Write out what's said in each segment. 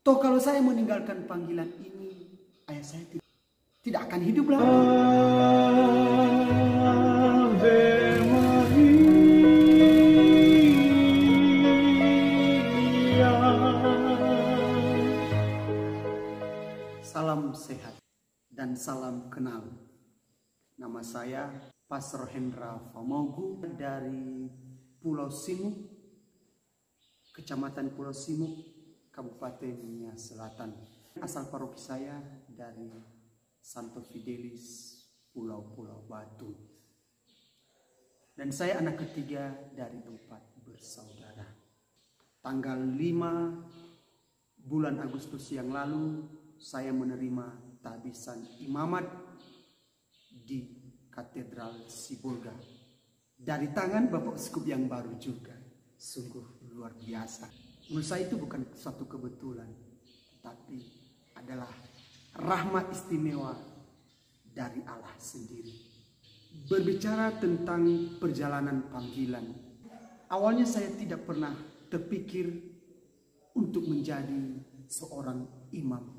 Toh kalau saya meninggalkan panggilan ini, ayah saya tidak akan hidup lagi. Salam sehat dan salam kenal. Nama saya Pastor Hendra Famogu dari Pulau Simuk, Kecamatan Pulau Simuk, Kabupaten Nias Selatan. Asal paroki saya dari Santo Fidelis, Pulau Batu. Dan saya anak ketiga dari 4 bersaudara. Tanggal 5 bulan Agustus yang lalu, saya menerima tabisan imamat di Katedral Sibolga dari tangan Bapak Uskup yang baru juga. Sungguh luar biasa. Menurut saya itu bukan suatu kebetulan, tapi adalah rahmat istimewa dari Allah sendiri. Berbicara tentang perjalanan panggilan, awalnya saya tidak pernah terpikir untuk menjadi seorang imam.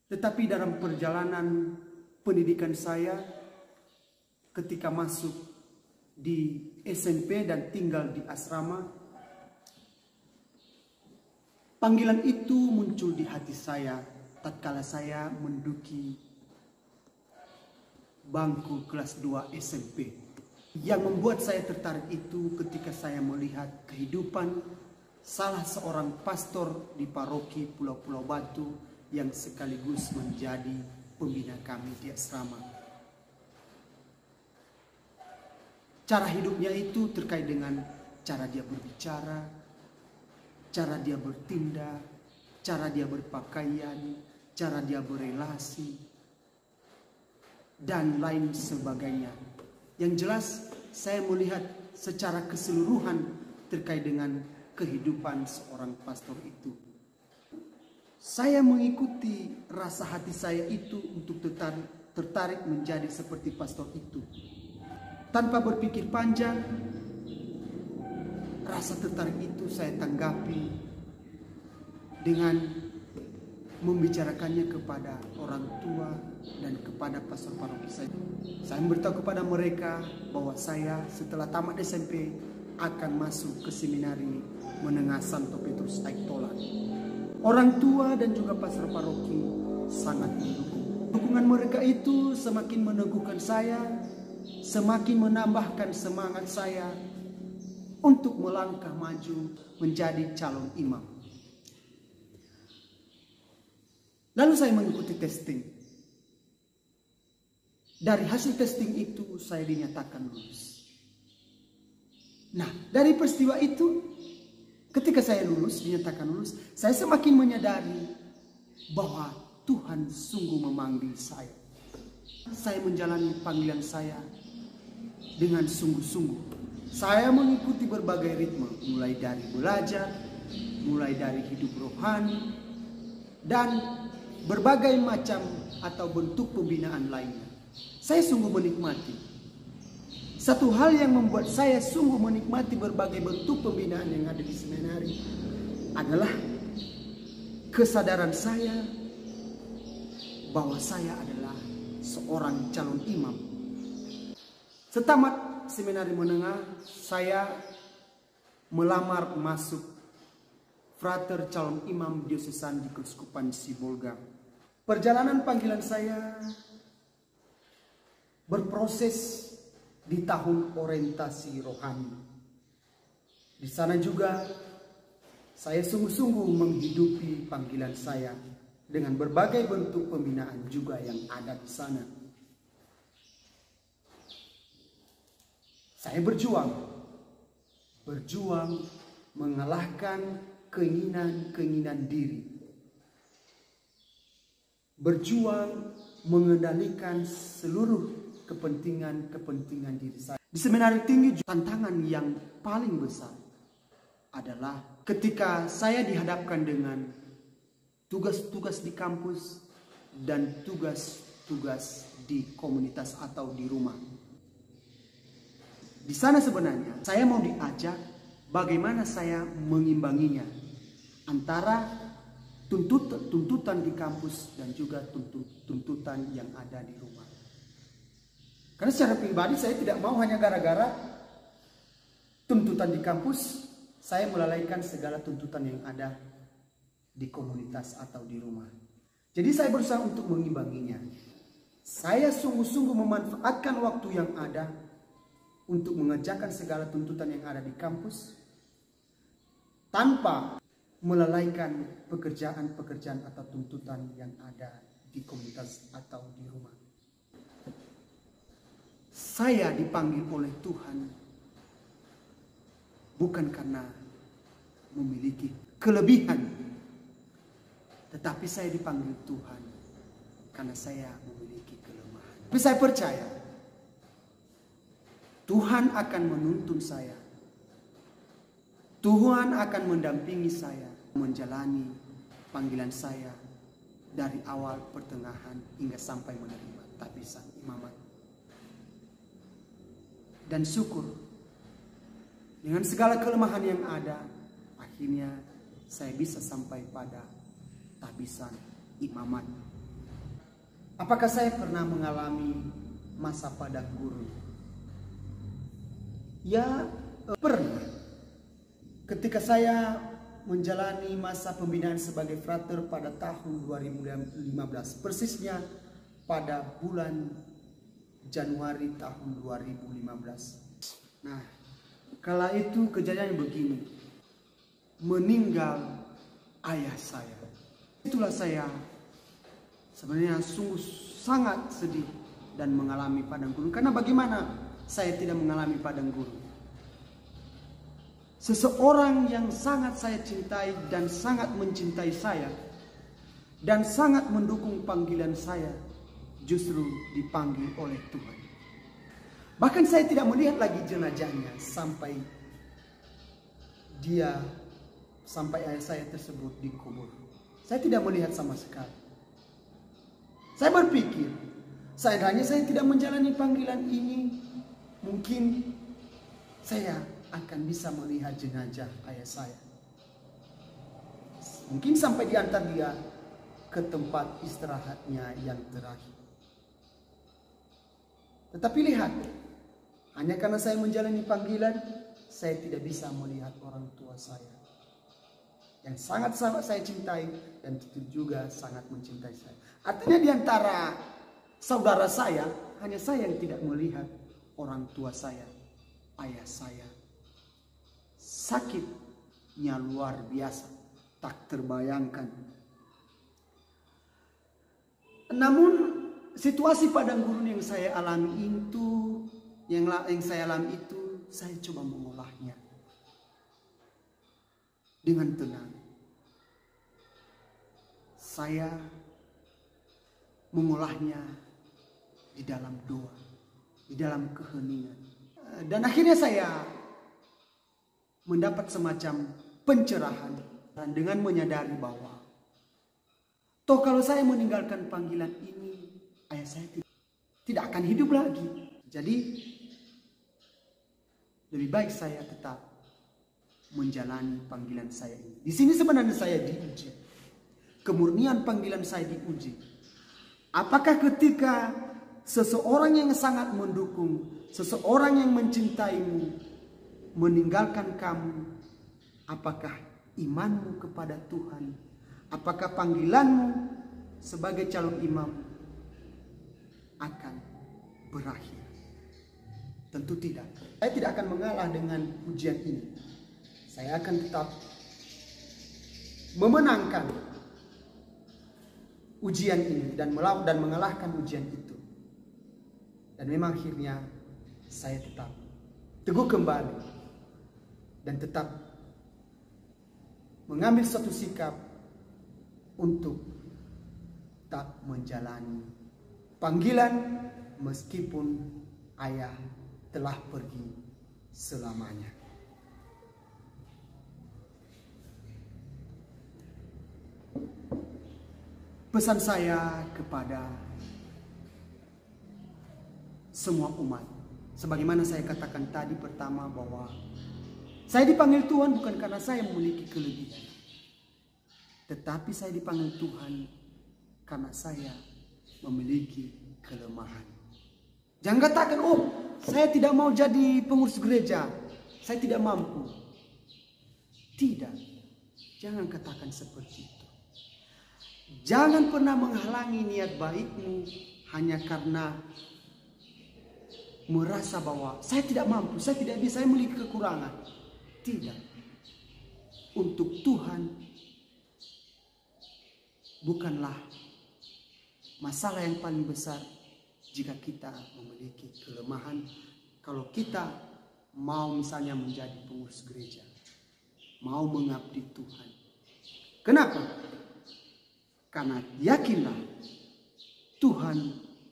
Tetapi dalam perjalanan pendidikan saya, ketika masuk di SMP dan tinggal di asrama, panggilan itu muncul di hati saya tatkala saya menduduki bangku kelas 2 SMP. Yang membuat saya tertarik itu ketika saya melihat kehidupan salah seorang pastor di paroki Pulau Batu yang sekaligus menjadi pembina kami di asrama. Cara hidupnya itu terkait dengan cara dia berbicara, cara dia bertindak, cara dia berpakaian, cara dia berelasi, dan lain sebagainya. Yang jelas saya melihat secara keseluruhan terkait dengan kehidupan seorang pastor itu. Saya mengikuti rasa hati saya itu untuk tertarik menjadi seperti pastor itu. Tanpa berpikir panjang, rasa tertarik itu saya tanggapi dengan membicarakannya kepada orang tua dan kepada pastor paroki saya. Saya memberitahu kepada mereka bahwa saya setelah tamat SMP akan masuk ke seminari menengah Santo Petrus Aiktola. Orang tua dan juga pastor paroki sangat mendukung. Dukungan mereka itu semakin meneguhkan saya, semakin menambahkan semangat saya untuk melangkah maju menjadi calon imam. Lalu saya mengikuti testing. Dari hasil testing itu saya dinyatakan lulus. Nah, dari peristiwa itu, ketika saya dinyatakan lulus, saya semakin menyadari bahwa Tuhan sungguh memanggil saya. Saya menjalani panggilan saya dengan sungguh-sungguh. Saya mengikuti berbagai ritme, mulai dari belajar, mulai dari hidup rohani, dan berbagai macam atau bentuk pembinaan lainnya. Saya sungguh menikmati. Satu hal yang membuat saya sungguh menikmati berbagai bentuk pembinaan yang ada di seminari adalah kesadaran saya bahwa saya adalah seorang calon imam. Setamat seminari menengah, saya melamar masuk frater calon imam diosesan di Keuskupan Sibolga. Perjalanan panggilan saya berproses di tahun orientasi rohani. Di sana juga saya sungguh-sungguh menghidupi panggilan saya dengan berbagai bentuk pembinaan juga yang ada di sana. Saya berjuang mengalahkan keinginan diri. Berjuang mengendalikan seluruh kepentingan diri saya. Di seminari tinggi, tantangan yang paling besar adalah ketika saya dihadapkan dengan tugas-tugas di kampus dan tugas-tugas di komunitas atau di rumah. Di sana sebenarnya saya mau diajak bagaimana saya mengimbanginya antara tuntutan di kampus dan juga tuntutan yang ada di rumah. Karena secara pribadi saya tidak mau hanya gara-gara tuntutan di kampus, saya melalaikan segala tuntutan yang ada di komunitas atau di rumah. Jadi saya berusaha untuk mengimbanginya. Saya sungguh-sungguh memanfaatkan waktu yang ada untuk mengerjakan segala tuntutan yang ada di kampus tanpa melalaikan pekerjaan-pekerjaan atau tuntutan yang ada di komunitas atau di rumah. Saya dipanggil oleh Tuhan bukan karena memiliki kelebihan, tetapi saya dipanggil Tuhan karena saya memiliki kelemahan. Tapi saya percaya Tuhan akan menuntun saya. Tuhan akan mendampingi saya menjalani panggilan saya dari awal, pertengahan, hingga sampai menerima tabisan imamat. Dan syukur dengan segala kelemahan yang ada, akhirnya saya bisa sampai pada tabisan imamat. Apakah saya pernah mengalami masa padang gurun? Ya, pernah. Ketika saya menjalani masa pembinaan sebagai frater pada tahun 2015, persisnya pada bulan Januari tahun 2015. Nah, kala itu kejadiannya begini. Meninggal ayah saya. Itulah saya sebenarnya sungguh sangat sedih dan mengalami padang gurun. Karena bagaimana saya tidak mengalami padang gurun? Seseorang yang sangat saya cintai dan sangat mencintai saya dan sangat mendukung panggilan saya justru dipanggil oleh Tuhan. Bahkan saya tidak melihat lagi jenazahnya sampai ayah saya tersebut dikubur. Saya tidak melihat sama sekali. Saya berpikir, seandainya saya tidak menjalani panggilan ini, mungkin saya akan bisa melihat jenazah ayah saya. Mungkin sampai diantar dia ke tempat istirahatnya yang terakhir. Tetapi lihat, hanya karena saya menjalani panggilan, saya tidak bisa melihat orang tua saya yang sangat-sangat saya cintai dan tentu juga sangat mencintai saya. Artinya di antara saudara saya, hanya saya yang tidak melihat orang tua saya, ayah saya. Sakitnya luar biasa, tak terbayangkan. Namun situasi padang gurun yang saya alami itu, saya coba mengolahnya dengan tenang. Saya mengolahnya di dalam doa, di dalam keheningan. Dan akhirnya saya mendapat semacam pencerahan dan dengan menyadari bahwa toh kalau saya meninggalkan panggilan ini, ayah saya tidak akan hidup lagi. Jadi lebih baik saya tetap menjalani panggilan saya ini. Di sini sebenarnya saya diuji. Kemurnian panggilan saya diuji. Apakah ketika seseorang yang sangat mendukung, seseorang yang mencintaimu meninggalkan kamu, apakah imanmu kepada Tuhan, apakah panggilanmu sebagai calon imam akan berakhir? Tentu tidak. Saya tidak akan mengalah dengan ujian ini. Saya akan tetap memenangkan ujian ini dan mengalahkan ujian itu. Dan memang akhirnya saya tetap teguh kembali dan tetap mengambil suatu sikap untuk tak menjalani panggilan meskipun ayah telah pergi selamanya. Pesan saya kepada semua umat, sebagaimana saya katakan tadi pertama, bahwa saya dipanggil Tuhan bukan karena saya memiliki kelebihan. Tetapi saya dipanggil Tuhan karena saya memiliki kelemahan. Jangan katakan, oh saya tidak mau jadi pengurus gereja, saya tidak mampu. Tidak, jangan katakan seperti itu. Jangan pernah menghalangi niat baikmu hanya karena merasa bahwa saya tidak mampu, saya tidak bisa, saya memiliki kekurangan. Tidak. Untuk Tuhan bukanlah masalah yang paling besar jika kita memiliki kelemahan. Kalau kita mau misalnya menjadi pengurus gereja, mau mengabdi Tuhan. Kenapa? Karena yakinlah Tuhan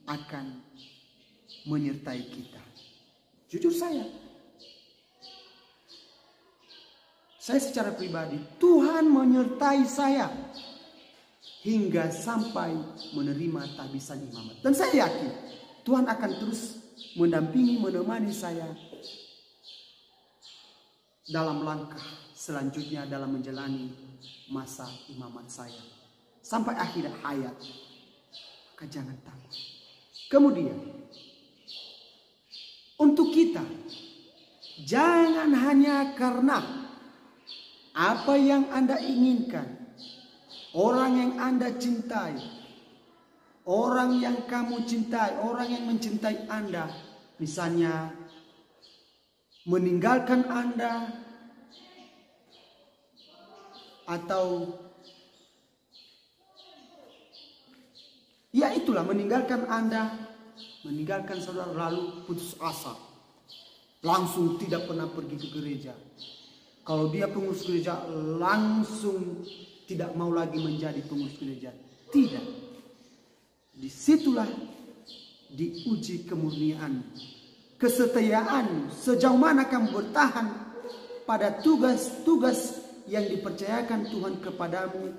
akan menyertai kita. Jujur saya secara pribadi, Tuhan menyertai saya hingga sampai menerima tabisan imamat. Dan saya yakin Tuhan akan terus mendampingi, menemani saya dalam langkah selanjutnya dalam menjalani masa imamat saya sampai akhir hayat. Maka jangan takut. Kemudian untuk kita, jangan hanya karena apa yang Anda inginkan, orang yang Anda cintai, orang yang kamu cintai, orang yang mencintai Anda, misalnya meninggalkan Anda, atau ya itulah, meninggalkan Anda, meninggalkan saudara, lalu putus asa, langsung tidak pernah pergi ke gereja. Kalau dia pengurus gereja, langsung tidak mau lagi menjadi pengurus gereja. Tidak. Disitulah diuji kemurnian, kesetiaan, sejauh mana kamu bertahan pada tugas-tugas yang dipercayakan Tuhan kepadamu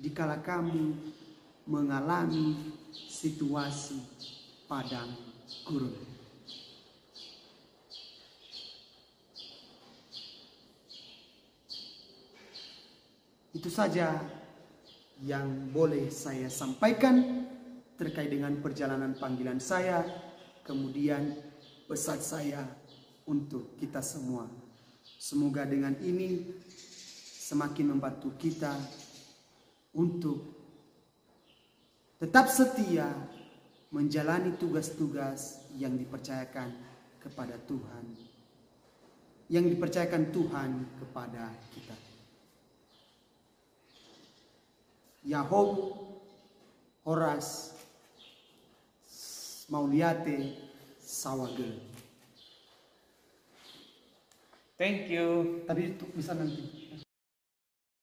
dikala kamu mengalami situasi padang gurun. Itu saja yang boleh saya sampaikan terkait dengan perjalanan panggilan saya, kemudian pesan saya untuk kita semua. Semoga dengan ini semakin membantu kita untuk tetap setia menjalani tugas-tugas yang dipercayakan kepada Tuhan, yang dipercayakan Tuhan kepada kita. Yahob Horas Mauliate Sawagel. Thank you. Tadi itu bisa nanti.